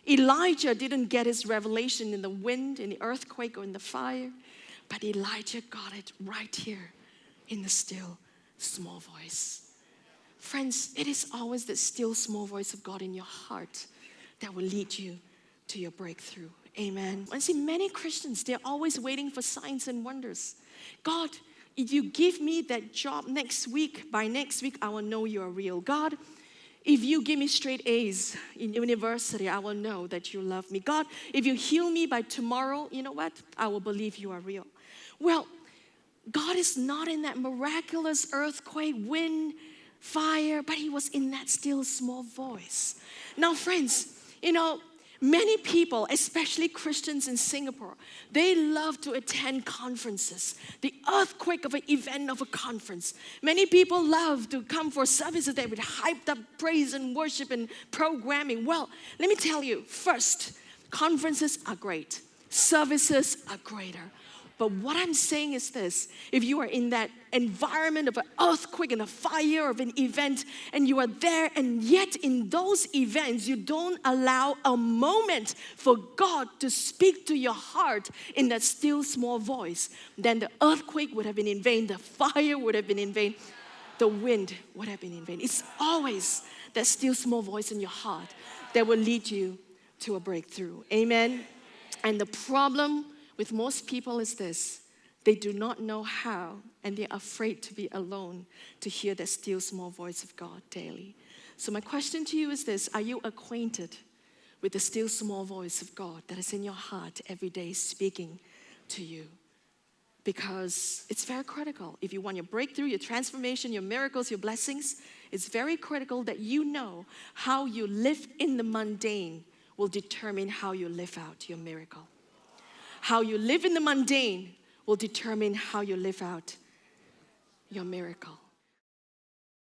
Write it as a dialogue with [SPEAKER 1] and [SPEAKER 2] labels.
[SPEAKER 1] Elijah didn't get his revelation in the wind, in the earthquake, or in the fire, but Elijah got it right here in the still, small voice. Friends, it is always the still, small voice of God in your heart that will lead you to your breakthrough. Amen. I see many Christians, they're always waiting for signs and wonders. God, if you give me that job next week, by next week, I will know you are real. God, if you give me straight A's in university, I will know that you love me. God, if you heal me by tomorrow, you know what? I will believe you are real. Well, God is not in that miraculous earthquake, wind, fire, but he was in that still small voice. Now, friends, many people, especially Christians in Singapore, they love to attend conferences. The earthquake of an event of a conference. Many people love to come for services that with hyped up praise and worship and programming. Well, let me tell you, first, conferences are great. Services are greater. But what I'm saying is this: if you are in that environment of an earthquake and a fire of an event, and you are there, and yet in those events, you don't allow a moment for God to speak to your heart in that still small voice, then the earthquake would have been in vain, the fire would have been in vain, the wind would have been in vain. It's always that still small voice in your heart that will lead you to a breakthrough. Amen? And the problem with most people is this: they do not know how, and they're afraid to be alone to hear that still small voice of God daily. So my question to you is this: are you acquainted with the still small voice of God that is in your heart every day speaking to you? Because it's very critical. If you want your breakthrough, your transformation, your miracles, your blessings, it's very critical that you know how you live in the mundane will determine how you live out your miracle. How you live in the mundane will determine how you live out your miracle.